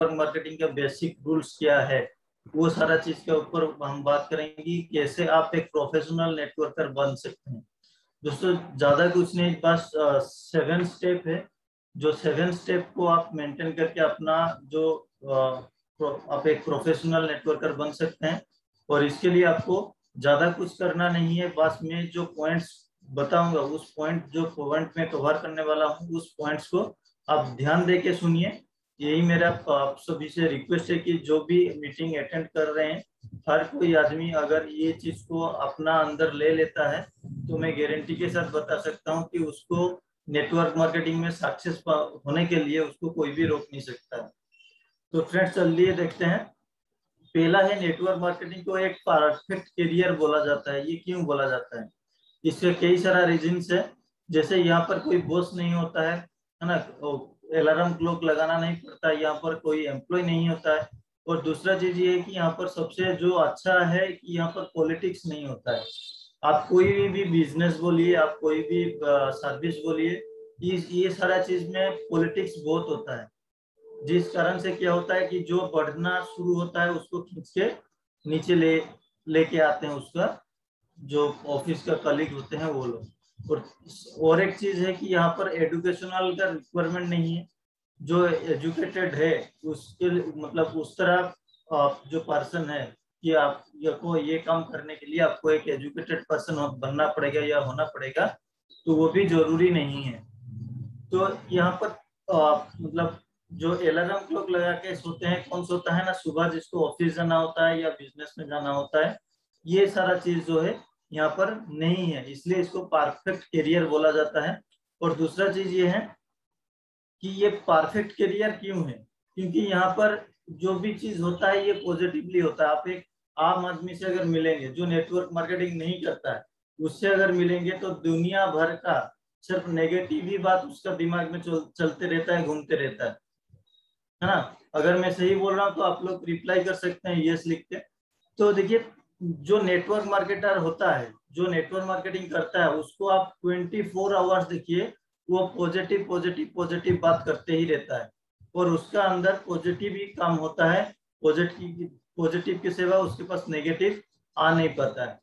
Marketing का basic rules क्या है, वो सारा चीज के ऊपर हम बात करेंगे। कैसे आप एक प्रोफेशनल नेटवर्कर बन सकते हैं। दोस्तों ज्यादा कुछ नहीं, बस 7 स्टेप है। जो 7 स्टेप को आप मेंटेन करके अपना जो आप एक प्रोफेशनल नेटवर्कर बन सकते हैं। और इसके लिए आपको ज्यादा कुछ करना नहीं है। बस मैं जो पॉइंट्स बताऊंगा, उस पॉइंट में कवर करने वाला हूँ, उस पॉइंट्स को आप ध्यान दे के सुनिए। यही मेरा आप सभी से रिक्वेस्ट है कि जो भी मीटिंग अटेंड कर रहे हैं, हर कोई आदमी अगर ये चीज को अपना अंदर ले लेता है तो मैं गारंटी के साथ बता सकता हूँ कि उसको नेटवर्क मार्केटिंग में सक्सेस होने के लिए उसको कोई भी रोक नहीं सकता है। तो फ्रेंड्स चलिए देखते हैं। पहला है, नेटवर्क मार्केटिंग को एक परफेक्ट करियर बोला जाता है। ये क्यों बोला जाता है? इसके कई सारा रीजंस है। जैसे यहाँ पर कोई बॉस नहीं होता है ना, अलार्म क्लॉक लगाना नहीं पड़ता, यहाँ पर कोई एम्प्लॉय नहीं होता है। और दूसरा चीज ये है कि यहाँ पर सबसे जो अच्छा है कि यहाँ पर पॉलिटिक्स नहीं होता है। आप कोई भी बिजनेस बोलिए, आप कोई भी सर्विस बोलिए, ये सारा चीज में पॉलिटिक्स बहुत होता है। जिस कारण से क्या होता है कि जो बढ़ना शुरू होता है उसको खींच के नीचे लेके आते हैं, उसका जो ऑफिस का कलीग होते हैं वो लोग। और एक चीज है कि यहाँ पर एजुकेशनल का रिक्वायरमेंट नहीं है। जो एजुकेटेड है उसके मतलब उस तरह जो पर्सन है कि आप को ये काम करने के लिए आपको एक एजुकेटेड पर्सन बनना पड़ेगा या होना पड़ेगा, तो वो भी जरूरी नहीं है। तो यहाँ पर मतलब जो अलार्म क्लॉक लगा के सोते हैं, कौन सोता है ना सुबह, जिसको ऑफिस जाना होता है या बिजनेस में जाना होता है, ये सारा चीज जो है यहाँ पर नहीं है। इसलिए इसको परफेक्ट करियर बोला जाता है। और दूसरा चीज ये है कि ये परफेक्ट करियर क्यों है, क्योंकि यहाँ पर जो भी चीज होता है ये पॉजिटिवली होता है। आप एक आम आदमी से अगर मिलेंगे जो नेटवर्क मार्केटिंग नहीं करता है, उससे अगर मिलेंगे तो दुनिया भर का सिर्फ नेगेटिव ही बात उसका दिमाग में चलते रहता है, घूमते रहता है ना। अगर मैं सही बोल रहा हूँ तो आप लोग रिप्लाई कर सकते हैं, यस लिख के। तो देखिए, जो नेटवर्क मार्केटर होता है, जो नेटवर्क मार्केटिंग करता है, उसको आप 24 आवर्स देखिए, वो पॉजिटिव पॉजिटिव पॉजिटिव बात करते ही रहता है। और उसका अंदर पॉजिटिव ही काम होता है। पॉजिटिव पॉजिटिव की सिवा उसके पास नेगेटिव आ नहीं पाता है।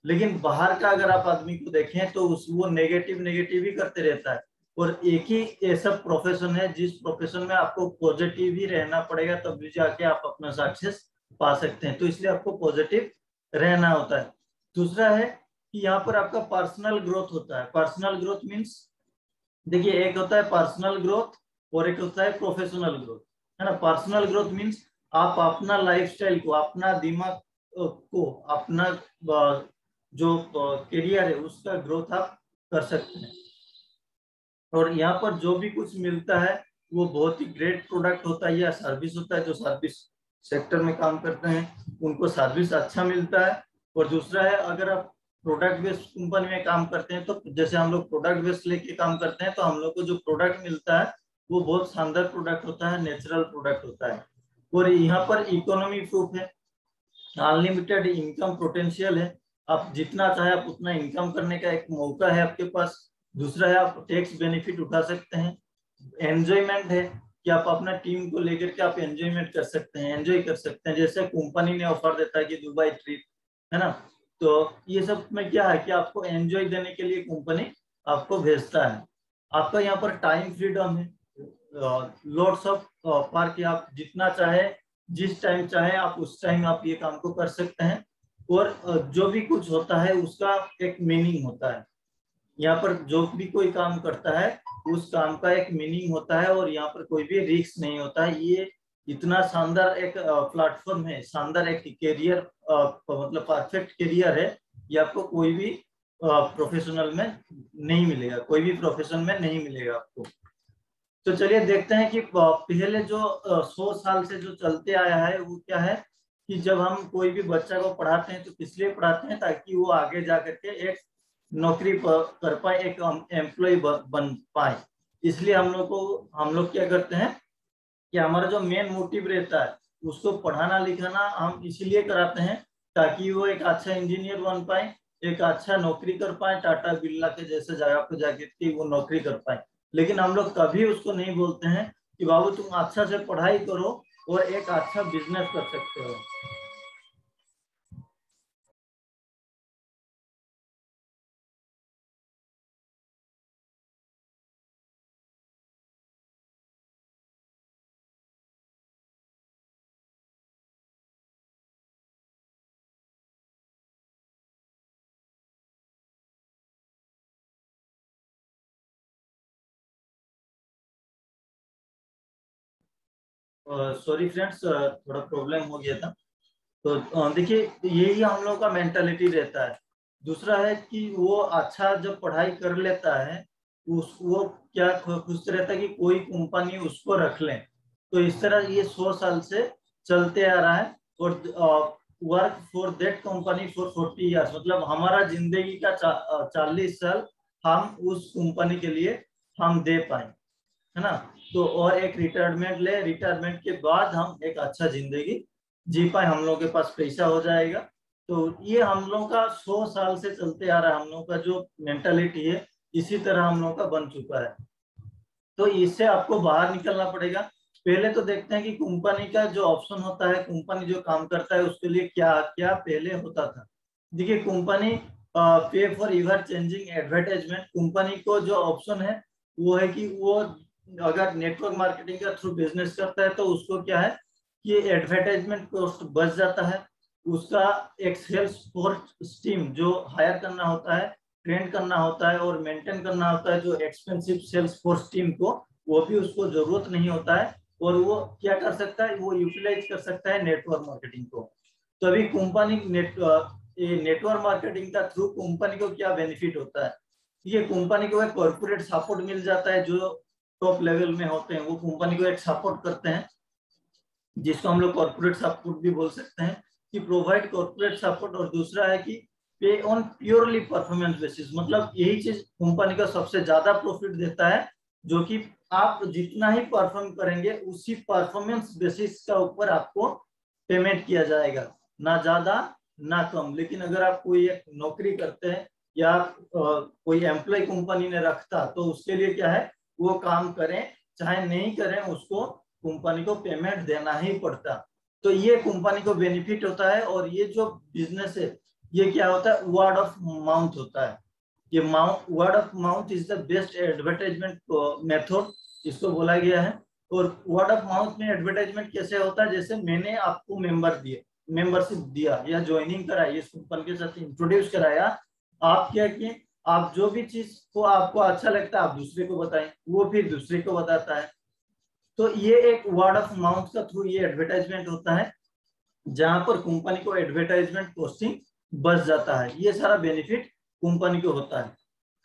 लेकिन बाहर का अगर आप आदमी को देखें तो वो नेगेटिव नेगेटिव ही करते रहता है। और एक ही ऐसा प्रोफेशन है जिस प्रोफेशन में आपको पॉजिटिव ही रहना पड़ेगा, तब भी जाके आप अपना सक्सेस पा सकते हैं। तो इसलिए आपको पॉजिटिव रहना होता है। दूसरा है कि यहाँ पर आपका पर्सनल ग्रोथ होता है। पर्सनल ग्रोथ मीन्स, देखिए, एक होता है पर्सनल ग्रोथ और एक होता है प्रोफेशनल ग्रोथ, है ना। पर्सनल ग्रोथ मीन्स आप अपना लाइफस्टाइल को, अपना दिमाग को, अपना जो करियर है उसका ग्रोथ आप कर सकते हैं। और यहाँ पर जो भी कुछ मिलता है वो बहुत ही ग्रेट प्रोडक्ट होता है या सर्विस होता है। जो सर्विस सेक्टर में काम करते हैं उनको सर्विस अच्छा मिलता है। और दूसरा है, अगर आप प्रोडक्ट बेस्ड कंपनी में काम करते हैं, तो जैसे हम लोग प्रोडक्ट बेस्ड लेके काम करते हैं, तो हम लोग को जो प्रोडक्ट मिलता है वो बहुत शानदार प्रोडक्ट होता है, नेचुरल प्रोडक्ट होता है। और यहाँ पर इकोनॉमी प्रूफ है, अनलिमिटेड इनकम पोटेंशियल है। आप जितना चाहे आप उतना इनकम करने का एक मौका है आपके पास। दूसरा है, आप टैक्स बेनिफिट उठा सकते हैं। एंजॉयमेंट है कि आप अपना टीम को लेकर के आप एंजॉयमेंट कर सकते हैं, एंजॉय कर सकते हैं। जैसे कंपनी ने ऑफर देता है कि दुबई ट्रिप, है ना। तो ये सब में क्या है कि आपको एंजॉय देने के लिए कंपनी आपको भेजता है। आपका यहाँ पर टाइम फ्रीडम है, लॉट्स ऑफ पार्क, आप जितना चाहे जिस टाइम चाहे आप उस टाइम आप ये काम को कर सकते हैं। और जो भी कुछ होता है उसका एक मीनिंग होता है। यहाँ पर जो भी कोई काम करता है उस काम का एक मीनिंग होता है, और यहाँ पर कोई भी रिस्क नहीं होता है। ये इतना शानदार एक प्लेटफॉर्म है, शानदार एक करियर, मतलब परफेक्ट करियर है। ये आपको कोई भी प्रोफेशनल में नहीं मिलेगा, कोई भी प्रोफेशन में नहीं मिलेगा आपको। तो चलिए देखते हैं कि पहले जो 100 साल से जो चलते आया है वो क्या है कि जब हम कोई भी बच्चा को पढ़ाते हैं तो किस लिए पढ़ाते हैं, ताकि वो आगे जा करके एक नौकरी कर पाए, एक एम्प्लॉय बन पाए। इसलिए हम लोग क्या करते हैं कि हमारा जो मेन मोटिव रहता है उसको पढ़ाना लिखाना हम इसीलिए कराते हैं ताकि वो एक अच्छा इंजीनियर बन पाए, एक अच्छा नौकरी कर पाए, टाटा बिरला के जैसे जगह पे जाके कि वो नौकरी कर पाए। लेकिन हम लोग कभी उसको नहीं बोलते हैं कि बाबू तुम अच्छा से पढ़ाई करो और एक अच्छा बिजनेस कर सकते हो। सॉरी फ्रेंड्स, थोड़ा प्रॉब्लम हो गया था। तो देखिए, यही हम लोग का मेंटालिटी रहता है। दूसरा है कि वो अच्छा जब पढ़ाई कर लेता है, उस वो क्या खुश रहता है कि कोई कंपनी उसको रख ले। तो इस तरह ये 100 साल से चलते आ रहा है। और work for that company for 40 years, मतलब हमारा जिंदगी का 40 साल हम उस कंपनी के लिए हम दे पाए, है ना। तो और एक रिटायरमेंट ले, रिटायरमेंट के बाद हम एक अच्छा जिंदगी जी पाए, हम लोग के पास पैसा हो जाएगा। तो ये हम लोग का 100 साल से चलते आ रहा है, हम लोग का जो मेंटालिटी है इसी तरह हम लोग का बन चुका है। तो इससे आपको बाहर निकलना पड़ेगा। पहले तो देखते हैं कि कंपनी का जो ऑप्शन होता है, कंपनी जो काम करता है उसके लिए क्या क्या पहले होता था। देखिए, कंपनी पे for ever changing advertisement, company को जो ऑप्शन है वो है कि वो अगर नेटवर्क मार्केटिंग के थ्रू बिजनेस करता है तो उसको क्या है कि एडवर्टाइजमेंट कॉस्ट बच जाता है। उसका एक सेल्स फोर्स टीम जो हायर करना होता है, ट्रेन करना होता है और मेंटेन करना होता है, जो एक्सपेंसिव सेल्स फोर्स टीम को, वो भी उसको जरूरत नहीं होता है। और वो क्या कर सकता है, वो यूटिलाइज कर सकता है नेटवर्क मार्केटिंग को। तो अभी कंपनी नेटवर्क मार्केटिंग का थ्रू कंपनी को क्या बेनिफिट होता है, ये कंपनी को एक कॉर्पोरेट सपोर्ट मिल जाता है। जो टॉप लेवल में होते हैं वो कंपनी को एक सपोर्ट करते हैं, जिसको हम लोग कॉर्पोरेट सपोर्ट भी बोल सकते हैं, कि प्रोवाइड कॉर्पोरेट सपोर्ट। और दूसरा है कि पे ऑन प्योरली परफॉर्मेंस बेसिस, मतलब यही चीज कंपनी का सबसे ज्यादा प्रॉफिट देता है, जो कि आप जितना ही परफॉर्म करेंगे उसी परफॉर्मेंस बेसिस का ऊपर आपको पेमेंट किया जाएगा, ना ज्यादा ना कम। लेकिन अगर आप कोई एक नौकरी करते हैं या कोई एम्प्लॉय कंपनी ने रखता, तो उसके लिए क्या है, वो काम करें चाहे नहीं करें, उसको कंपनी को पेमेंट देना ही पड़ता। तो ये कंपनी को बेनिफिट होता है। और ये जो बिजनेस है ये क्या होता है, वर्ड ऑफ माउथ होता है। ये word of mouth is the best advertisement method, इसको बोला गया है। और वर्ड ऑफ माउथ में एडवर्टाइजमेंट कैसे होता है, जैसे मैंने आपको मेंबरशिप दिया या ज्वाइनिंग कराई, इस कंपनी के साथ इंट्रोड्यूस कराया, आप क्या किए, आप जो भी चीज को आपको अच्छा लगता है आप दूसरे को बताएं, वो फिर दूसरे को बताता है। तो ये एक वर्ड ऑफ माउथ का थ्रू ये एडवर्टाइजमेंट होता है, जहां पर कंपनी को एडवर्टाइजमेंट कॉस्टिंग बच जाता है। ये सारा बेनिफिट कंपनी को होता है।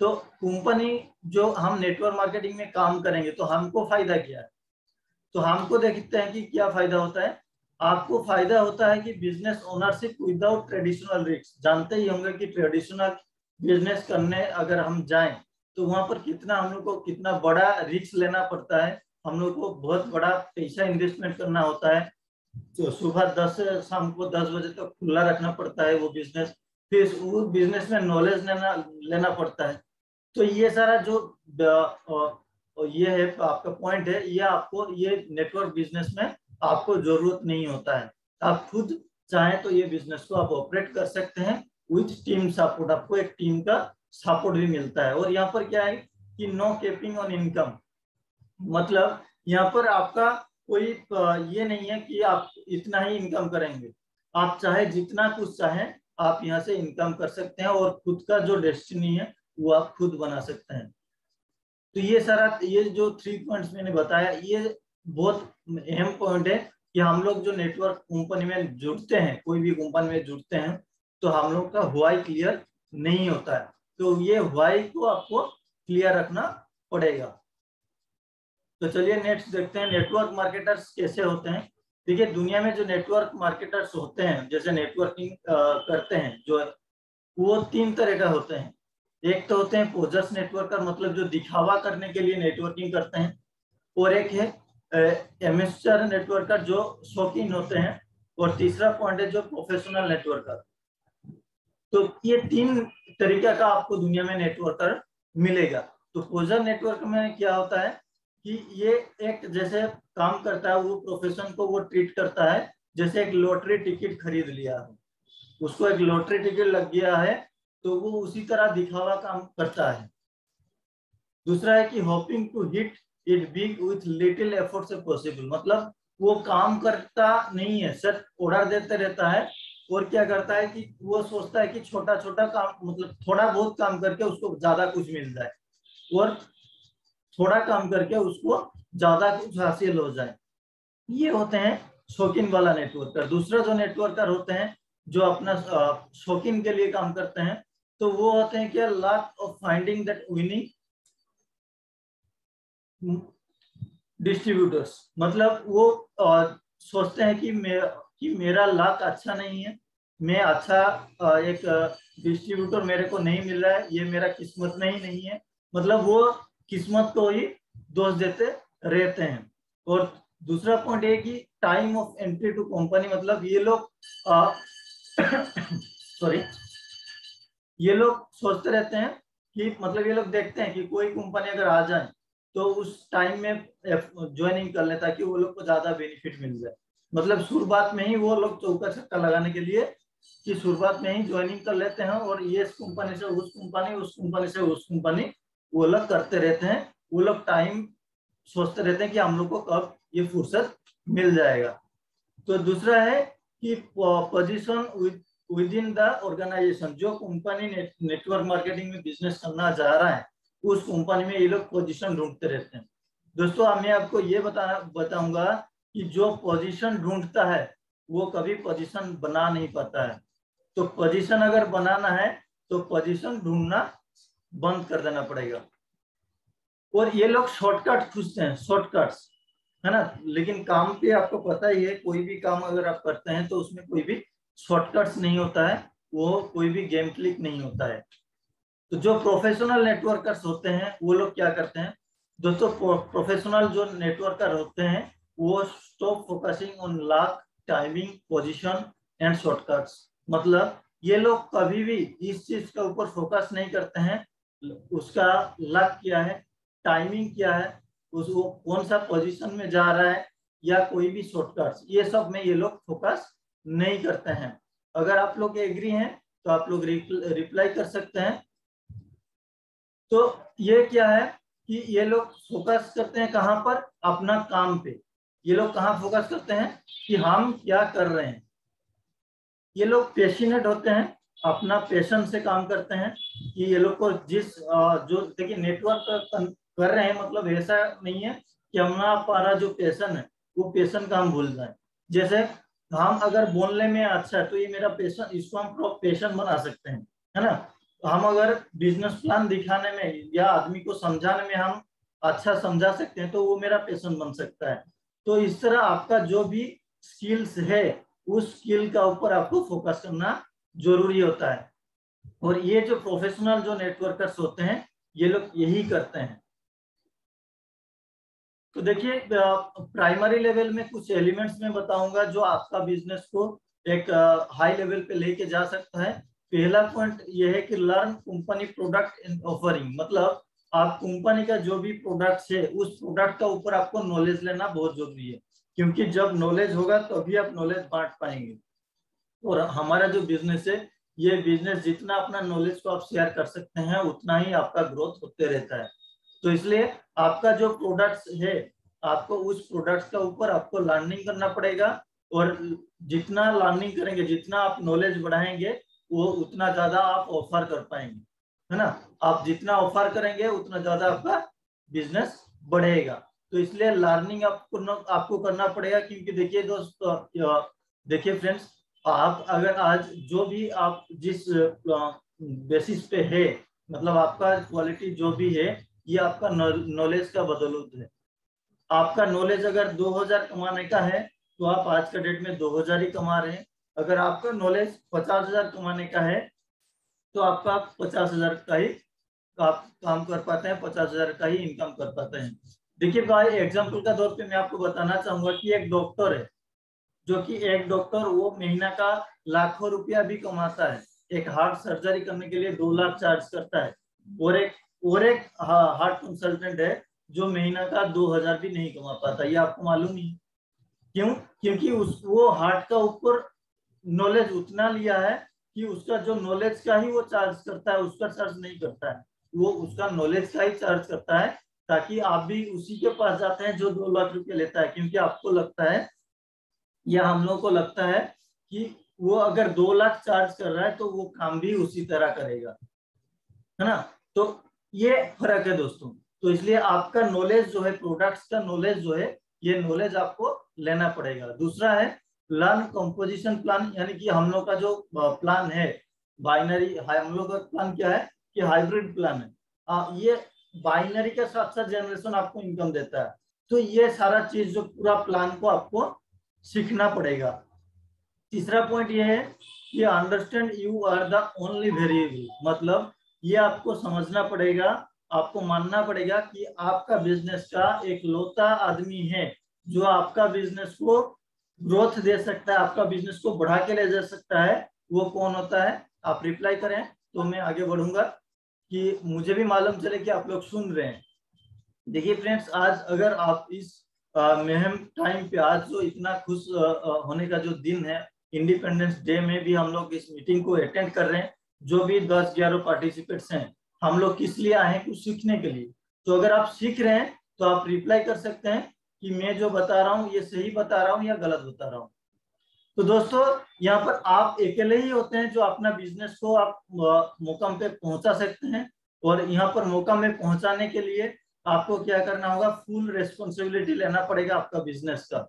तो कंपनी जो हम नेटवर्क मार्केटिंग में काम करेंगे तो हमको फायदा क्या है, तो हमको देखते हैं कि क्या फायदा होता है। आपको फायदा होता है कि business ownership without traditional risk. जानते ही होंगे कि ट्रेडिशनल बिजनेस करने अगर हम जाएं तो वहां पर कितना हम लोग को कितना बड़ा रिस्क लेना पड़ता है। हम लोग को बहुत बड़ा पैसा इन्वेस्टमेंट करना होता है। तो सुबह 10 से शाम को 10 बजे तक खुला रखना पड़ता है वो बिजनेस। फिर वो बिजनेस में नॉलेज लेना लेना पड़ता है। तो ये सारा जो ये है आपका पॉइंट है, ये आपको ये नेटवर्क बिजनेस में आपको जरूरत नहीं होता है। आप खुद चाहें तो ये बिजनेस को आप ऑपरेट कर सकते हैं विथ टीम सपोर्ट। आपको एक टीम का सपोर्ट भी मिलता है। और यहाँ पर क्या है कि नो कैपिंग ऑन इनकम, मतलब यहाँ पर आपका कोई ये नहीं है कि आप इतना ही इनकम करेंगे। आप चाहे जितना कुछ चाहें आप यहाँ से इनकम कर सकते हैं, और खुद का जो डेस्टिनी है वो आप खुद बना सकते हैं। तो ये सारा ये जो 3 पॉइंट्स मैंने बताया ये बहुत अहम पॉइंट है, कि हम लोग जो नेटवर्क कंपनी में जुड़ते हैं, कोई भी कंपनी में जुड़ते हैं, तो हम लोग का व्हाई क्लियर नहीं होता है। तो ये व्हाई को आपको क्लियर रखना पड़ेगा। तो चलिए नेक्स्ट देखते हैं नेटवर्क मार्केटर्स कैसे होते हैं। देखिए, दुनिया में जो नेटवर्क मार्केटर्स होते हैं, जैसे नेटवर्किंग करते हैं जो, वो 3 तरह का होते हैं। एक तो होते हैं पोजर्स नेटवर्कर, मतलब जो दिखावा करने के लिए नेटवर्किंग करते हैं। और एक है एमेच्योर नेटवर्कर जो शौकीन होते हैं। और तीसरा पॉइंट है जो प्रोफेशनल नेटवर्कर। तो ये 3 तरीका का आपको दुनिया में नेटवर्कर मिलेगा। तो पोजर नेटवर्क में क्या होता है कि ये एक जैसे काम करता है, वो प्रोफेशन को वो ट्रीट करता है जैसे एक लॉटरी टिकट खरीद लिया है, उसको एक लॉटरी टिकट लग गया है तो वो उसी तरह दिखावा काम करता है। दूसरा है कि hoping to hit it big with little effort से पॉसिबल, मतलब वो काम करता नहीं है, सिर्फ ऑर्डर देते रहता है और क्या करता है कि वो सोचता है कि छोटा छोटा काम, मतलब थोड़ा बहुत काम करके उसको ज्यादा कुछ मिल जाए और थोड़ा काम करके उसको ज्यादा कुछ हासिल हो जाए। ये होते हैं शौकीन वाला नेटवर्कर। दूसरा जो नेटवर्कर होते हैं जो अपना शौकीन के लिए काम करते हैं, तो वो होते हैं क्या, luck of finding that winning distributors, मतलब वो सोचते हैं कि मेरा लक अच्छा नहीं है, मैं अच्छा एक डिस्ट्रीब्यूटर मेरे को नहीं मिल रहा है, ये मेरा किस्मत नहीं है, मतलब वो किस्मत को ही दोष देते रहते हैं। और दूसरा पॉइंट है कि time of entry to company, मतलब ये लोग सॉरी ये लोग सोचते रहते हैं कि, मतलब ये लोग देखते हैं कि कोई कंपनी अगर आ जाए तो उस टाइम में ज्वाइनिंग कर ले ताकि वो लोग को ज्यादा बेनिफिट मिल जाए, मतलब शुरुआत में ही वो लोग चौका छक्का लगाने के लिए कि शुरुआत में ही ज्वाइनिंग कर लेते हैं और ये इस कंपनी से उस कंपनी, उस कंपनी से उस कंपनी वो लोग करते रहते हैं। वो लोग टाइम सोचते रहते हैं कि हम लोग को कब ये फुर्सत मिल जाएगा। तो दूसरा है कि position within the organisation, जो कंपनी नेटवर्क मार्केटिंग में बिजनेस करना चाह रहा है उस कंपनी में ये लोग पोजीशन ढूंढते रहते हैं। दोस्तों मैं आपको ये बताऊंगा कि जो पोजीशन ढूंढता है वो कभी पोजीशन बना नहीं पाता है। तो पोजीशन अगर बनाना है तो पोजीशन ढूंढना बंद कर देना पड़ेगा। और ये लोग शॉर्टकट खोजते हैं, शॉर्टकट्स, है ना, लेकिन काम पे आपको पता ही है, कोई भी काम अगर आप करते हैं तो उसमें कोई भी शॉर्टकट्स नहीं होता है, वो कोई भी गेम क्लिक नहीं होता है। तो जो प्रोफेशनल नेटवर्कर्स होते हैं वो लोग क्या करते हैं दोस्तों, प्रोफेशनल जो नेटवर्कर होते हैं वो stop focusing on luck, timing, position and shortcuts, मतलब ये लोग कभी भी इस चीज के ऊपर फोकस नहीं करते हैं, उसका लक क्या है, टाइमिंग क्या है, उसको कौन सा पोजीशन में जा रहा है, या कोई भी शॉर्टकट्स, ये सब में ये लोग फोकस नहीं करते हैं। अगर आप लोग एग्री हैं तो आप लोग रिप्लाई कर सकते हैं। तो ये क्या है कि ये लोग फोकस करते हैं कहाँ पर, अपना काम पे। ये लोग कहाँ फोकस करते हैं कि हम क्या कर रहे हैं। ये लोग पैशनेट होते हैं, अपना पैशन से काम करते हैं कि ये लोग को जिस जो देखिए नेटवर्क कर रहे हैं, मतलब ऐसा नहीं है कि हमारा जो पैशन है वो पैशन का हम भूल जाए। जैसे हम अगर बोलने में अच्छा है तो ये मेरा पैशन, इसको हम पैशन बना सकते हैं, है ना। हम अगर बिजनेस प्लान दिखाने में या आदमी को समझाने में हम अच्छा समझा सकते हैं तो वो मेरा पैशन बन सकता है। तो इस तरह आपका जो भी स्किल्स है उस स्किल का ऊपर आपको फोकस करना जरूरी होता है। और ये जो प्रोफेशनल जो नेटवर्कर्स होते हैं ये लोग यही करते हैं। तो देखिए प्राइमरी लेवल में कुछ एलिमेंट्स में बताऊंगा जो आपका बिजनेस को एक हाई लेवल पे लेके जा सकता है। पहला पॉइंट ये है कि learn company product and offering, मतलब आप कंपनी का जो भी प्रोडक्ट है उस प्रोडक्ट का ऊपर आपको नॉलेज लेना बहुत जरूरी है, क्योंकि जब नॉलेज होगा तभी आप नॉलेज बांट पाएंगे। और हमारा जो बिजनेस है, ये बिजनेस जितना अपना नॉलेज को आप शेयर कर सकते हैं उतना ही आपका ग्रोथ होते रहता है। तो इसलिए आपका जो प्रोडक्ट्स है आपको उस प्रोडक्ट्स का ऊपर आपको लर्निंग करना पड़ेगा। और जितना लर्निंग करेंगे, जितना आप नॉलेज बढ़ाएंगे वो उतना ज्यादा आप ऑफर कर पाएंगे, है ना। आप जितना ऑफर करेंगे उतना ज्यादा आपका बिजनेस बढ़ेगा। तो इसलिए लर्निंग आपको करना पड़ेगा, क्योंकि देखिए दोस्त, देखिए फ्रेंड्स, आप अगर आज जो भी आप जिस बेसिस पे है, मतलब आपका क्वालिटी जो भी है ये आपका नॉलेज का बदौलत है। आपका नॉलेज अगर 2000 कमाने का है तो आप आज का डेट में 2000 ही कमा रहे हैं। अगर आपका नॉलेज 50,000 कमाने का है तो आपका 50,000 का ही आप काम कर पाते हैं, 50,000 का ही इनकम कर पाते हैं। देखिए भाई एग्जाम्पल का तौर पे मैं आपको बताना चाहूंगा कि एक डॉक्टर है, जो कि एक डॉक्टर वो महीना का लाखों रुपया भी कमाता है, एक हार्ट सर्जरी करने के लिए 2 लाख चार्ज करता है। और एक हार्ट कंसल्टेंट है जो महीना का 2000 भी नहीं कमा पाता, ये आपको मालूम ही। क्यों? क्योंकि वो हार्ट का ऊपर नॉलेज उतना लिया है कि उसका जो नॉलेज का ही वो चार्ज करता है, उसका चार्ज नहीं करता है, वो उसका नॉलेज का ही चार्ज करता है, ताकि आप भी उसी के पास जाते हैं जो 2 लाख रुपए लेता है, क्योंकि आपको लगता है या हम लोग को लगता है कि वो अगर 2 लाख चार्ज कर रहा है तो वो काम भी उसी तरह करेगा, है ना। तो ये फर्क है दोस्तों। तो इसलिए आपका नॉलेज जो है, प्रोडक्ट्स का नॉलेज जो है, ये नॉलेज आपको लेना पड़ेगा। दूसरा है लर्न कंपोजिशन प्लान, यानी कि हम लोग का जो प्लान है बाइनरी, हम लोग का प्लान क्या है कि हाइब्रिड प्लान है। ये बाइनरी के साथ साथ जनरेशन आपको इनकम देता है। तो ये सारा चीज जो पूरा प्लान को आपको सीखना पड़ेगा। तीसरा पॉइंट ये है कि understand you are the only variable, मतलब ये आपको समझना पड़ेगा, आपको मानना पड़ेगा कि आपका बिजनेस का एक लौता आदमी है जो आपका बिजनेस को ग्रोथ दे सकता है, आपका बिजनेस को बढ़ा के ले जा सकता है। वो कौन होता है? आप रिप्लाई करें तो मैं आगे बढ़ूंगा, कि मुझे भी मालूम चले कि आप लोग सुन रहे हैं। देखिए फ्रेंड्स, आज अगर आप इस मेहम टाइम पे, आज जो इतना खुश होने का जो दिन है, इंडिपेंडेंस डे में भी हम लोग इस मीटिंग को अटेंड कर रहे हैं। जो भी 10-11 पार्टिसिपेट्स हैं, हम लोग किस लिए आए हैं? कुछ सीखने के लिए। तो अगर आप सीख रहे हैं तो आप रिप्लाई कर सकते हैं कि मैं जो बता रहा हूँ ये सही बता रहा हूँ या गलत बता रहा हूँ। तो दोस्तों, यहाँ पर आप अकेले ही होते हैं जो अपना बिजनेस को आप मुकाम पे पहुंचा सकते हैं। और यहाँ पर मुकाम में पहुंचाने के लिए आपको क्या करना होगा? फुल रेस्पॉन्सिबिलिटी लेना पड़ेगा आपका बिजनेस का।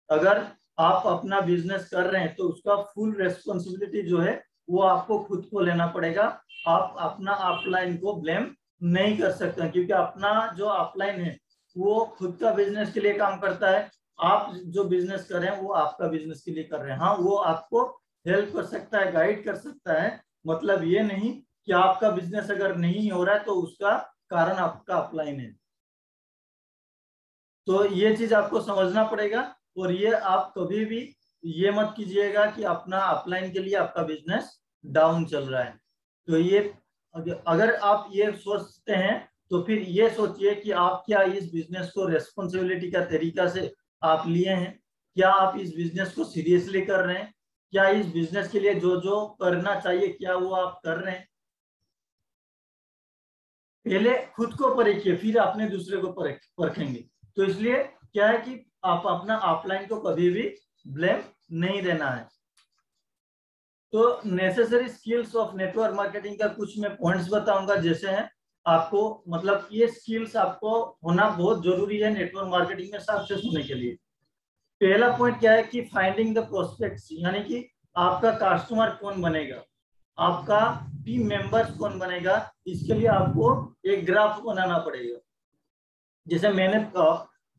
अगर आप अपना बिजनेस कर रहे हैं तो उसका फुल रेस्पॉन्सिबिलिटी जो है वो आपको खुद को लेना पड़ेगा। आप अपना अपलाइन को ब्लेम नहीं कर सकते, क्योंकि अपना जो अपलाइन है वो खुद का बिजनेस के लिए काम करता है। आप जो बिजनेस कर रहे हैं वो आपका बिजनेस के लिए कर रहे हैं। हाँ, वो आपको हेल्प कर सकता है, गाइड कर सकता है। मतलब ये नहीं कि आपका बिजनेस अगर नहीं हो रहा है तो उसका कारण आपका अपलाइन है। तो ये चीज आपको समझना पड़ेगा। और ये आप कभी भी ये मत कीजिएगा कि अपना अपलाइन के लिए आपका बिजनेस डाउन चल रहा है। तो ये अगर आप ये सोचते हैं तो फिर ये सोचिए कि आप क्या इस बिजनेस को रेस्पॉन्सिबिलिटी का तरीका से आप लिए हैं? क्या आप इस बिजनेस को सीरियसली कर रहे हैं? क्या इस बिजनेस के लिए जो जो करना चाहिए क्या वो आप कर रहे हैं? पहले खुद को परखिए, फिर अपने दूसरे को परखेंगे। तो इसलिए क्या है कि आप अपना ऑफलाइन को कभी भी ब्लेम नहीं देना है। तो necessary skills of network marketing का कुछ मैं पॉइंट्स बताऊंगा, जैसे हैं आपको, मतलब ये स्किल्स आपको होना बहुत जरूरी है नेटवर्क मार्केटिंग में सक्सेस होने के लिए। पहला पॉइंट क्या है कि फाइंडिंग द प्रोस्पेक्ट्स, यानी कि आपका कस्टमर कौन बनेगा, आपका टीम मेंबर्स कौन बनेगा, इसके लिए आपको एक ग्राफ बनाना पड़ेगा। जैसे मैंने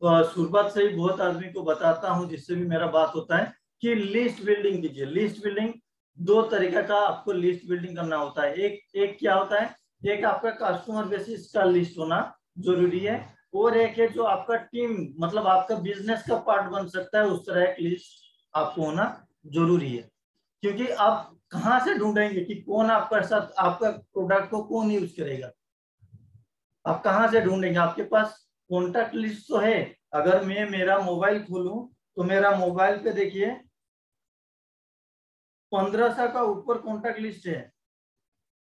शुरुआत से ही बहुत आदमी को बताता हूँ जिससे भी मेरा बात होता है कि लिस्ट बिल्डिंग कीजिए। लिस्ट बिल्डिंग दो तरीके का आपको लिस्ट बिल्डिंग करना होता है। एक एक क्या होता है, एक आपका कस्टमर बेसिस का लिस्ट होना जरूरी है, और एक है जो आपका टीम, मतलब आपका बिजनेस का पार्ट बन सकता है, उस तरह एक लिस्ट आपको होना जरूरी है। क्योंकि आप कहाँ से ढूंढेंगे कि कौन आपका साथ आपका प्रोडक्ट को कौन यूज करेगा? आप कहाँ से ढूंढेंगे? आपके पास कॉन्टैक्ट लिस्ट तो है। अगर मैं मेरा मोबाइल खोलूं तो मेरा मोबाइल पे देखिए 1500 का ऊपर कॉन्टैक्ट लिस्ट है।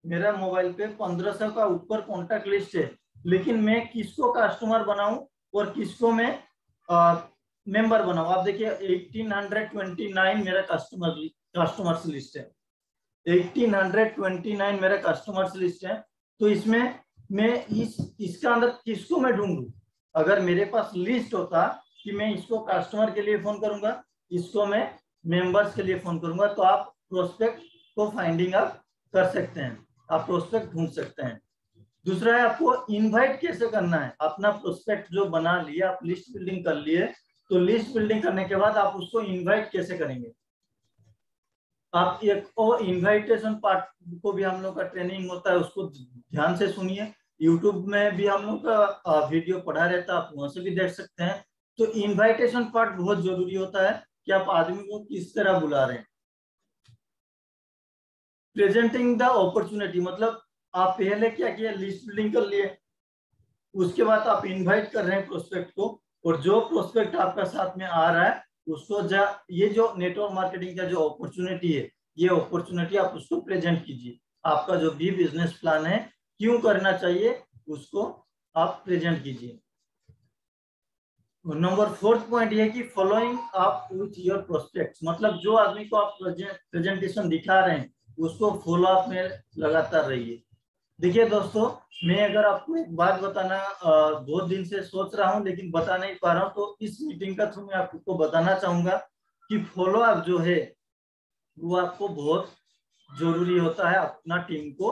मेरा मोबाइल पे 1500 का ऊपर कॉन्टैक्ट लिस्ट है, लेकिन मैं किसको कस्टमर बनाऊं और किसको मैं मेंबर बनाऊं? आप देखिए 1829 मेरा कस्टमर्स लिस्ट है। 1829 मेरा कस्टमर्स लिस्ट है। तो इसमें मैं इसका अंदर किसको मैं ढूंढूं? अगर मेरे पास लिस्ट होता कि मैं इसको कस्टमर के लिए फोन करूंगा, इसको मैं मेंबर्स के लिए फोन करूंगा, तो आप प्रोस्पेक्ट को फाइंडिंग आप कर सकते हैं, आप प्रोस्पेक्ट ढूंढ सकते हैं। दूसरा है आपको इनवाइट कैसे करना है। अपना प्रोस्पेक्ट जो बना लिया, आप लिस्ट बिल्डिंग कर लिए, तो लिस्ट बिल्डिंग करने के बाद आप उसको इनवाइट कैसे करेंगे? आप एक और इनविटेशन पार्ट को भी हम लोग का ट्रेनिंग होता है, उसको ध्यान से सुनिए। यूट्यूब में भी हम लोग का वीडियो पढ़ा रहता है, आप वहां से भी देख सकते हैं। तो इनविटेशन पार्ट बहुत जरूरी होता है कि आप आदमी को किस तरह बुला रहे हैं। प्रेजेंटिंग द अपॉर्चुनिटी, मतलब आप पहले क्या किया, लिस्ट बिल्डिंग कर लिए, उसके बाद आप इनवाइट कर रहे हैं प्रोस्पेक्ट को, और जो प्रोस्पेक्ट आपका साथ में आ रहा है उसको ये जो नेटवर्क मार्केटिंग का जो अपॉर्चुनिटी है, ये अपॉर्चुनिटी आप उसको प्रेजेंट कीजिए। आपका जो भी बिजनेस प्लान है, क्यों करना चाहिए, उसको आप प्रेजेंट कीजिए। नंबर 4th पॉइंट ये कि following up with your prospects, मतलब जो आदमी को आप प्रेजेंटेशन दिखा रहे हैं उसको फॉलो अप में लगातार रहिए। देखिए दोस्तों, मैं अगर आपको एक बात बताना बहुत दिन से सोच रहा हूं लेकिन बता नहीं पा रहा हूं, तो इस मीटिंग का थ्रू मैं आपको बताना चाहूंगा कि फॉलो अप जो है वो आपको बहुत जरूरी होता है अपना टीम को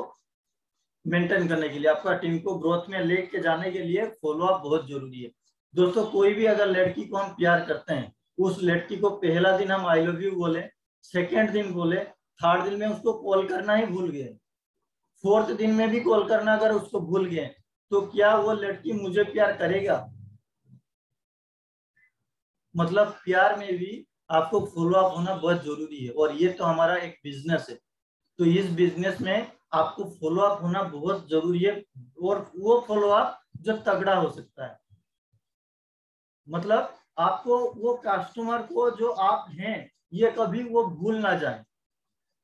मेंटेन करने के लिए, आपका टीम को ग्रोथ में लेके जाने के लिए फॉलो अप बहुत जरूरी है। दोस्तों, कोई भी अगर लड़की को हम प्यार करते हैं, उस लड़की को पहला दिन हम आई लव यू बोले, सेकेंड दिन बोले, थर्ड दिन में उसको कॉल करना ही भूल गए, फोर्थ दिन में भी कॉल करना अगर उसको भूल गए, तो क्या वो लड़की मुझे प्यार करेगा? मतलब प्यार में भी आपको फॉलो अप होना बहुत जरूरी है, और ये तो हमारा एक बिजनेस है, तो इस बिजनेस में आपको फॉलो अप होना बहुत जरूरी है, और वो फॉलो अप जो तगड़ा हो सकता है। मतलब आपको वो कस्टमर को जो आप हैं ये कभी वो भूल ना जाए,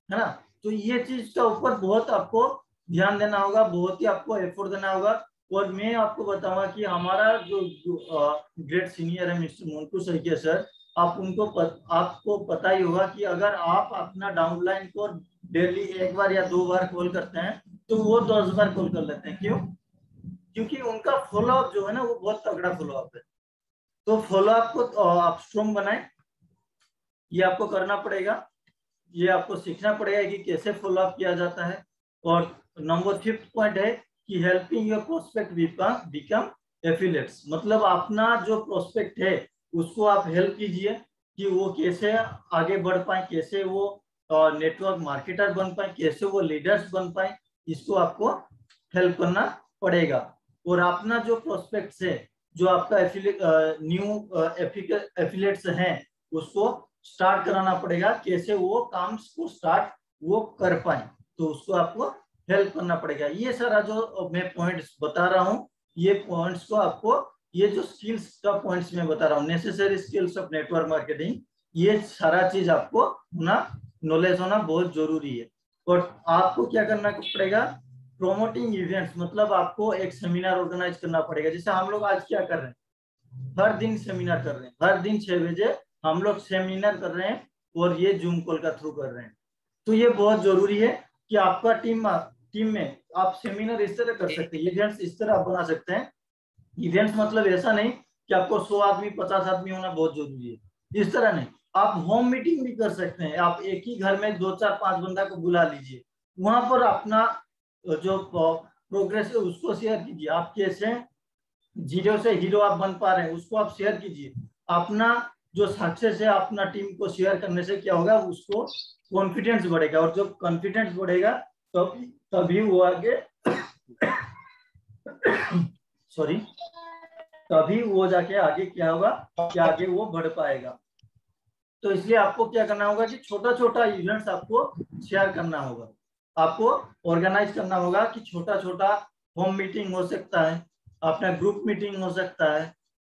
है ना। तो ये चीज का ऊपर बहुत आपको ध्यान देना होगा, बहुत ही आपको एफर्ट देना होगा। और मैं आपको बताऊंगा कि हमारा जो ग्रेट सीनियर है मिस्टर मोन्टू सैकिया सर, आपको पता ही होगा कि अगर आप अपना डाउनलाइन को डेली एक बार या 2 बार कॉल करते हैं तो वो 10 बार कॉल कर लेते हैं। क्यों? क्योंकि उनका फॉलोअप जो है ना वो बहुत तगड़ा फॉलोअप है। तो फॉलोअप को आप स्ट्रॉन्ग बनाए, ये आपको करना पड़ेगा, ये आपको सीखना पड़ेगा कि कैसे फॉलोअप किया जाता है। और नंबर 5th पॉइंट है कि helping your prospect become affiliates, मतलब अपना जो प्रोस्पेक्ट है उसको आप हेल्प कीजिए कि वो कैसे आगे बढ़ पाए, कैसे वो नेटवर्क मार्केटर बन पाए, कैसे वो लीडर्स बन पाए, इसको आपको हेल्प करना पड़ेगा। और अपना जो प्रोस्पेक्ट्स है, जो आपका न्यू एफिलिएट्स हैं, उसको स्टार्ट कराना पड़ेगा, कैसे वो काम को स्टार्ट वो कर पाए, तो उसको आपको हेल्प करना पड़ेगा। ये सारा जो मैं पॉइंट्स बता रहा हूँ, ये पॉइंट्स को आपको, ये जो स्किल्स का पॉइंट्स मैं बता रहा हूँ, necessary skills of network marketing, ये सारा चीज आपको होना, नॉलेज होना बहुत जरूरी है। और आपको क्या करना पड़ेगा, प्रोमोटिंग इवेंट्स, मतलब आपको एक सेमिनार ऑर्गेनाइज करना पड़ेगा। जैसे हम लोग आज क्या कर रहे हैं, हर दिन सेमिनार कर रहे हैं, हर दिन 6 बजे हम लोग सेमिनार कर रहे हैं, और ये जूम कॉल का थ्रू कर रहे हैं। तो ये बहुत जरूरी है कि आपका टीम में आप सेमिनार इस तरह कर सकते हैं, इवेंट्स इस तरह आप बना सकते हैं। इवेंट्स मतलब ऐसा नहीं कि आपको 100 आदमी 50 आदमी होना बहुत जरूरी है, इस तरह नहीं। आप होम मीटिंग भी कर सकते हैं, आप एक ही घर में 2 4 5 बंदा को बुला लीजिए, वहां पर अपना जो प्रोग्रेस है उसको शेयर कीजिए, आप कैसे जीरो से हीरो आप बन पा रहे हैं उसको आप शेयर कीजिए। अपना जो सक्सेस है अपना टीम को शेयर करने से क्या होगा, उसको कॉन्फिडेंस बढ़ेगा, और जब कॉन्फिडेंस बढ़ेगा तभी वो आगे सॉरी तभी वो जाके आगे क्या होगा कि आगे वो बढ़ पाएगा। तो इसलिए आपको क्या करना होगा कि छोटा छोटा इवेंट्स आपको शेयर करना होगा, आपको ऑर्गेनाइज करना होगा कि छोटा छोटा होम मीटिंग हो सकता है, अपना ग्रुप मीटिंग हो सकता है,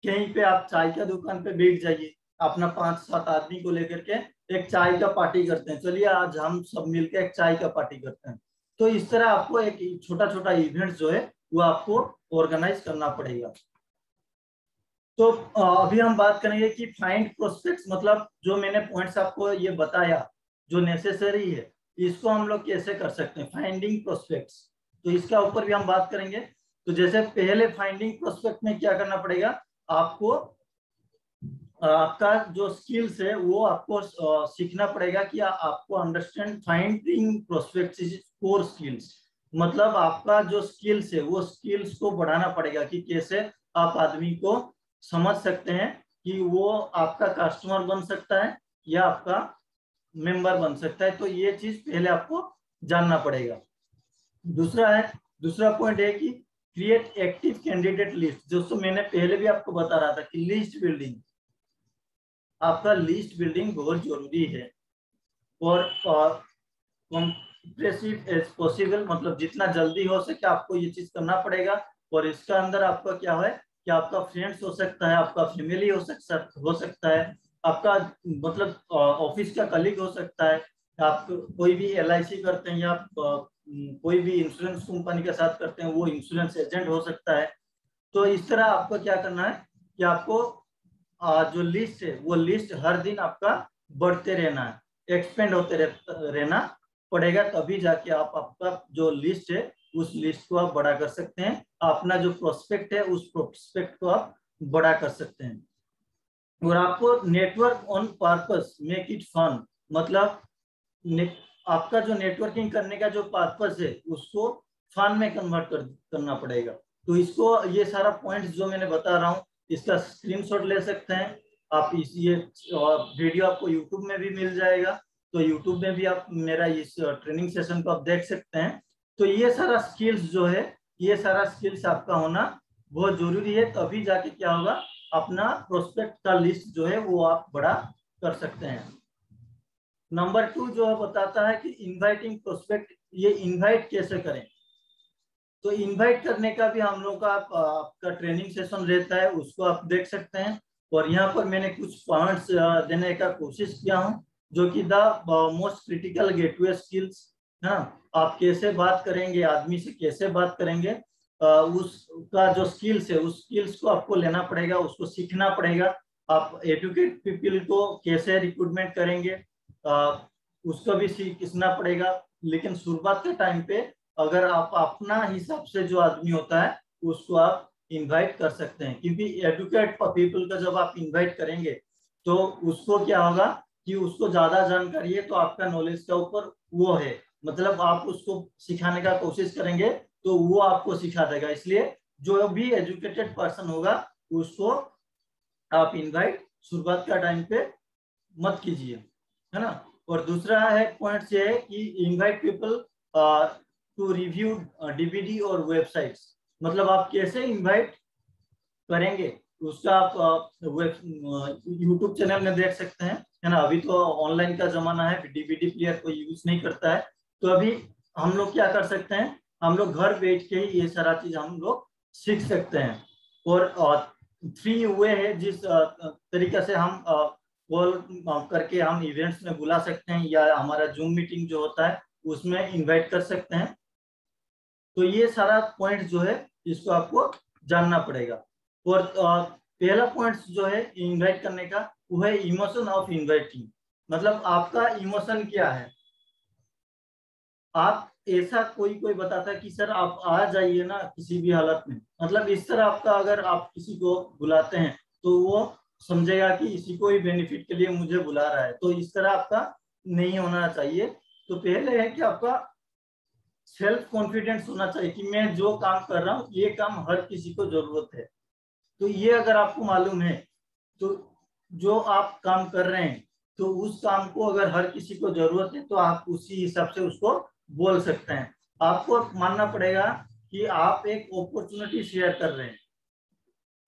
कहीं पे आप चाय का दुकान पे बैठ जाइए, अपना 5 7 आदमी को लेकर के एक चाय का पार्टी करते हैं, चलिए आज हम सब मिलकर एक चाय का पार्टी करते हैं। तो इस तरह आपको एक छोटा छोटा इवेंट जो है वो आपको ऑर्गेनाइज करना पड़ेगा। तो अभी हम बात करेंगे कि फाइंड प्रोस्पेक्ट्स, मतलब जो मैंने पॉइंट्स आपको ये बताया जो नेसेसरी है, इसको हम लोग कैसे कर सकते हैं, फाइंडिंग प्रोस्पेक्ट्स। तो इसका ऊपर भी हम बात करेंगे। तो जैसे पहले फाइंडिंग प्रोस्पेक्ट में क्या करना पड़ेगा, आपको आपका जो स्किल्स है वो आपको सीखना पड़ेगा कि आपको understand finding prospects is core skills, मतलब आपका जो स्किल्स है वो स्किल्स को बढ़ाना पड़ेगा कि कैसे आप आदमी को समझ सकते हैं कि वो आपका कस्टमर बन सकता है या आपका मेंबर बन सकता है। तो ये चीज पहले आपको जानना पड़ेगा। दूसरा पॉइंट है कि क्रिएट एक्टिव कैंडिडेट लिस्ट। दोस्तों मैंने पहले भी आपको बता रहा था कि लिस्ट बिल्डिंग, आपका लिस्ट बिल्डिंग बहुत जरूरी है, और कंप्रेसिव एज पॉसिबल, मतलब जितना जल्दी हो सके आपको ये चीज करना पड़ेगा। और इसका अंदर आपका क्या है कि आपका फ्रेंड्स हो सकता है, आपका फैमिली हो सकता है, आपका मतलब ऑफिस का कलीग हो सकता है, आप कोई भी LIC करते हैं या आप कोई भी इंश्योरेंस कंपनी के साथ करते हैं, वो इंश्योरेंस एजेंट हो सकता है। तो इस तरह आपको क्या करना है कि आपको जो लिस्ट है वो लिस्ट हर दिन आपका बढ़ते रहना है, एक्सपेंड होते रहना पड़ेगा, तभी जाके आप आपका जो लिस्ट है उस लिस्ट को आप बड़ा कर सकते हैं, अपना जो प्रोस्पेक्ट है उस प्रोस्पेक्ट को आप बड़ा कर सकते हैं। और आपको network on purpose make it fun, मतलब आपका जो नेटवर्किंग करने का जो पर्पस है उसको फन में कन्वर्ट करना पड़ेगा। तो इसको ये सारा पॉइंट्स जो मैंने बता रहा हूँ इसका स्क्रीनशॉट ले सकते हैं आप। ये वीडियो आपको यूट्यूब में भी मिल जाएगा, तो यूट्यूब में भी आप मेरा इस ट्रेनिंग सेशन को आप देख सकते हैं। तो ये सारा स्किल्स जो है, ये सारा स्किल्स आपका होना बहुत जरूरी है, तभी जाके क्या होगा, अपना प्रोस्पेक्ट का लिस्ट जो है वो आप बड़ा कर सकते हैं। नंबर 2 जो है बताता है कि इनवाइटिंग प्रोस्पेक्ट, ये इनवाइट कैसे करें। तो इनवाइट करने का भी हम लोग का आपका ट्रेनिंग सेशन रहता है, उसको आप देख सकते हैं। और यहाँ पर मैंने कुछ पॉइंट्स देने का कोशिश किया हूँ, जो कि the most critical gateway skills है ना। आप कैसे बात करेंगे, आदमी से कैसे बात करेंगे, उसका जो स्किल्स है उस स्किल्स को आपको लेना पड़ेगा, उसको सीखना पड़ेगा। आप एजुकेट पीपल को कैसे रिक्रूटमेंट करेंगे, उसको भी सीखना पड़ेगा। लेकिन शुरुआत के टाइम पे अगर आप अपना हिसाब से जो आदमी होता है उसको आप इनवाइट कर सकते हैं, क्योंकि एडुकेट पीपल का जब आप इनवाइट करेंगे तो उसको क्या होगा कि उसको ज्यादा जानकारी है, तो आपका नॉलेज का ऊपर वो है, मतलब आप उसको सिखाने का कोशिश करेंगे तो वो आपको सिखा देगा। इसलिए जो भी एजुकेटेड पर्सन होगा उसको आप इनवाइट शुरुआत का टाइम पे मत कीजिए, है ना। और दूसरा है पॉइंट ये है कि invite people to review DVD और वेबसाइट्स, मतलब आप कैसे इनवाइट करेंगे उसका आप यूट्यूब चैनल में देख सकते हैं, है ना। अभी तो ऑनलाइन का जमाना है, DVD प्लेयर कोई यूज नहीं करता है, तो अभी हम लोग क्या कर सकते हैं, हम लोग घर बैठ के ही ये सारा चीज हम लोग सीख सकते हैं। और 3 वे है जिस तरीके से हम कॉल करके हम इवेंट्स में बुला सकते हैं, या हमारा जूम मीटिंग जो होता है उसमें इनवाइट कर सकते हैं। तो ये सारा पॉइंट जो है इसको आपको जानना पड़ेगा। और पहला पॉइंट जो है इनवाइट करने का वो है इमोशन ऑफ इनवाइटिंग, मतलब आपका इमोशन क्या है। आप ऐसा कोई बताता है कि सर आप आ जाइए ना किसी भी हालत में, मतलब इस तरह आपका अगर आप किसी को बुलाते हैं तो वो समझेगा कि इसी को ही बेनिफिट के लिए मुझे बुला रहा है, तो इस तरह आपका नहीं होना चाहिए। तो पहले है कि आपका सेल्फ कॉन्फिडेंस होना चाहिए कि मैं जो काम कर रहा हूँ ये काम हर किसी को जरूरत है। तो ये अगर आपको मालूम है तो जो आप काम कर रहे हैं तो उस काम को अगर हर किसी को जरूरत है तो आप उसी हिसाब से उसको बोल सकते हैं। आपको मानना पड़ेगा कि आप एक अपॉर्चुनिटी शेयर कर रहे हैं,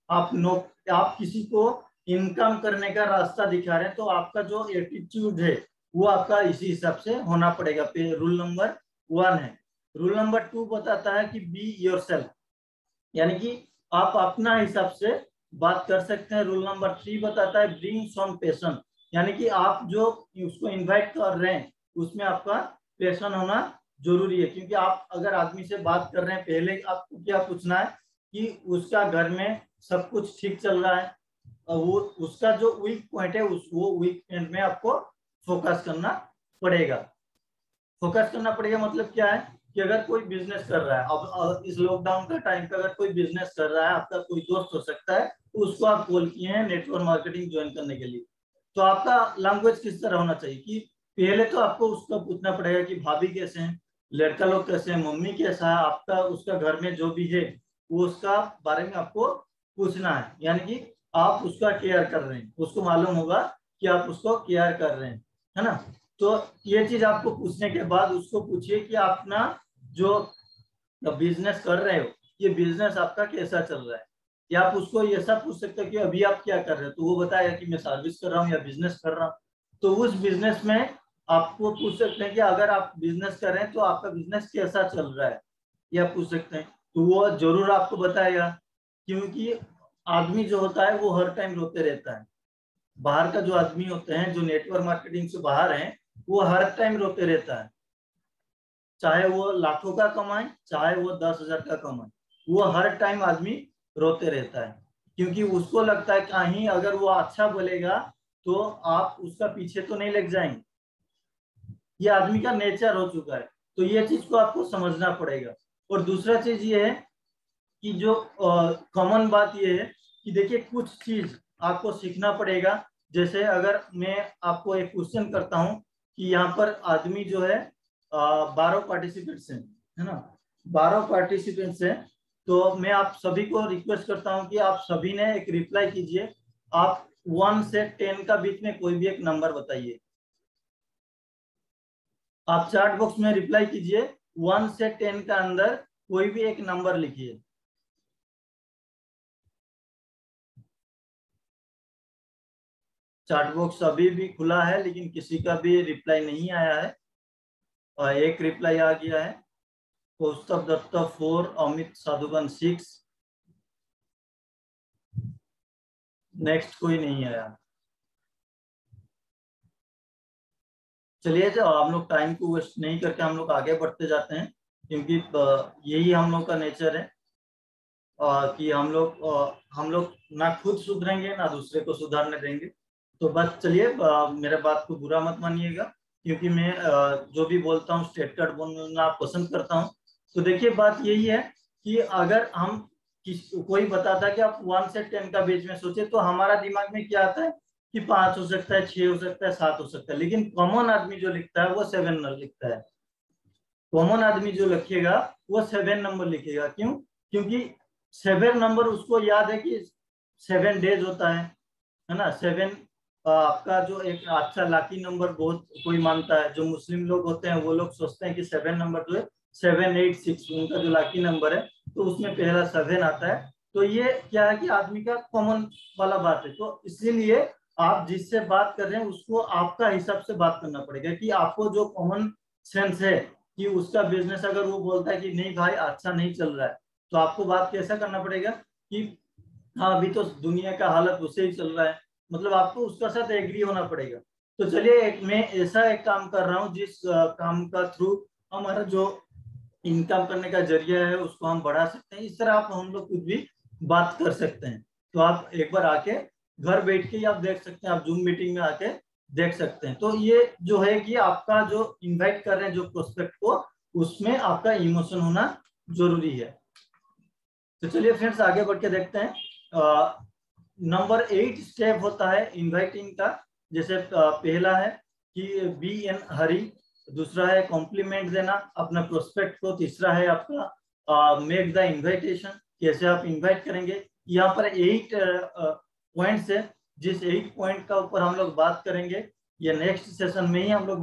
आप किसी को इनकम करने का रास्ता दिखा रहे हैं, तो आपका जो एटीट्यूड है वो आपका इसी हिसाब से होना पड़ेगा। रूल नंबर 1 है। रूल नंबर 2 बताता है कि बी योरसेल्फ, यानी कि आप अपना हिसाब से बात कर सकते हैं। रूल नंबर 3 बताता है ब्रिंग सम पैशन, यानी कि आप जो उसको इनवाइट कर रहे हैं उसमें आपका पैशन होना जरूरी है, क्योंकि आप अगर आदमी से बात कर रहे हैं पहले आपको क्या पूछना है कि उसका घर में सब कुछ ठीक चल रहा है, वो उसका जो वीक पॉइंट है वो वीक पॉइंट में आपको फोकस करना पड़ेगा। फोकस करना पड़ेगा मतलब क्या है कि अगर कोई बिजनेस कर रहा है, अब इस लॉकडाउन का टाइम पे अगर कोई बिजनेस कर रहा है, आपका कोई दोस्त हो सकता है, तो उसको आप कॉल किए हैं नेटवर्क मार्केटिंग ज्वाइन करने के लिए, तो आपका लैंग्वेज किस तरह होना चाहिए कि पहले तो आपको उसका पूछना पड़ेगा कि भाभी कैसे हैं, लड़का लोग कैसे हैं, मम्मी कैसा है, आपका उसका घर में जो भी है वो उसका बारे में आपको पूछना है, यानी कि आप उसका केयर कर रहे हैं, उसको मालूम होगा कि आप उसको केयर कर रहे हैं, है ना। तो ये चीज आपको पूछने के बाद उसको पूछिए कि अपना जो बिजनेस कर रहे हो ये बिजनेस आपका कैसा चल रहा है, या आप उसको ये सब पूछ सकते हो कि अभी आप क्या कर रहे हो, तो वो बताएगा कि मैं सर्विस कर रहा हूँ या बिजनेस कर रहा हूँ। तो उस बिजनेस में आपको पूछ सकते हैं कि अगर आप बिजनेस कर रहे हैं तो आपका बिजनेस कैसा चल रहा है, ये आप पूछ सकते हैं। तो वो जरूर आपको बताएगा, क्योंकि आदमी जो होता है वो हर टाइम रोते रहता है। बाहर का जो आदमी होते हैं जो नेटवर्क मार्केटिंग से बाहर हैं, वो हर टाइम रोते रहता है, चाहे वो लाखों का कमाए चाहे वो 10,000 का कमाए, वो हर टाइम आदमी रोते रहता है, क्योंकि उसको लगता है कहीं अगर वो अच्छा बोलेगा तो आप उसका पीछे तो नहीं लग जाएंगे। ये आदमी का नेचर हो चुका है, तो ये चीज को आपको समझना पड़ेगा। और दूसरा चीज ये है कि जो कॉमन बात ये है कि देखिए कुछ चीज आपको सीखना पड़ेगा। जैसे अगर मैं आपको एक क्वेश्चन करता हूं कि यहाँ पर आदमी जो है 12 पार्टिसिपेंट्स हैं, है ना, 12 पार्टिसिपेंट्स हैं, तो मैं आप सभी को रिक्वेस्ट करता हूं कि आप सभी ने एक रिप्लाई कीजिए। आप 1 से 10 का बीच में कोई भी एक नंबर बताइए। आप चैट बॉक्स में रिप्लाई कीजिए, 1 से 10 का अंदर कोई भी एक नंबर लिखिए। चैट बॉक्स अभी भी खुला है लेकिन किसी का भी रिप्लाई नहीं आया है। और एक रिप्लाई आ गया है, कौस्तभ दत्त 4, अमित साधुगन 6, नेक्स्ट कोई नहीं आया। चलिए जो हम लोग टाइम को वेस्ट नहीं करके हम लोग आगे बढ़ते जाते हैं, क्योंकि यही हम लोग का नेचर है कि हम लोग ना खुद सुधरेंगे ना दूसरे को सुधारने देंगे। तो बस चलिए, मेरे बात को बुरा मत मानिएगा, क्योंकि मैं जो भी बोलता हूँ स्ट्रेट कट बोलना पसंद करता हूँ। तो देखिए बात यही है कि अगर हम कोई बताता है कि आप 1 से 10 का बीच में सोचे, तो हमारा दिमाग में क्या आता है कि 5 हो सकता है, 6 हो सकता है, 7 हो सकता है, लेकिन कॉमन आदमी जो लिखता है वो 7 लिखता है। कॉमन आदमी जो लिखेगा वो 7 नंबर लिखेगा। क्यों? क्योंकि 7 नंबर उसको याद है कि 7 डेज होता है ना। 7 आपका जो एक अच्छा लाकी नंबर बहुत कोई मानता है, जो मुस्लिम लोग होते हैं वो लोग सोचते हैं कि 7 नंबर जो है 786 उनका जो लाकी नंबर है, तो उसमें पहला 7 आता है। तो ये क्या है कि आदमी का कॉमन वाला बात है। तो इसीलिए आप जिससे बात कर रहे हैं उसको आपका हिसाब से बात करना पड़ेगा, कि आपको जो कॉमन सेंस है कि उसका बिजनेस अगर वो बोलता है कि नहीं भाई अच्छा नहीं चल रहा है, तो आपको बात कैसा करना पड़ेगा कि हाँ अभी तो दुनिया का हालत उसे ही चल रहा है, मतलब आपको उसका साथ एग्री होना पड़ेगा। तो चलिए मैं ऐसा एक काम कर रहा हूँ जिस काम का थ्रू हमारा जो इनकम करने का जरिया है उसको हम बढ़ा सकते हैं। इस तरह आप हम लोग कुछ भी बात कर सकते हैं। तो आप एक बार आके घर बैठ के ही आप देख सकते हैं, आप जूम मीटिंग में आके देख सकते हैं। तो ये जो है कि आपका जो इनवाइट कर रहे हैं जो प्रोस्पेक्ट को, उसमें आपका इमोशन होना जरूरी है। तो चलिए फ्रेंड्स आगे बढ़ के देखते हैं। नंबर 8 स्टेप होता है इनवाइटिंग का। जैसे पहला है कि बी एन हरी, दूसरा है कॉम्प्लीमेंट देना अपना प्रोस्पेक्ट को, तीसरा है आपका मेक द इनविटेशन, कैसे आप इनवाइट करेंगे। यहाँ पर 8 पॉइंट्स है, जिस 8 पॉइंट का ऊपर हम लोग बात करेंगे, ये नेक्स्ट सेशन में ही हम लोग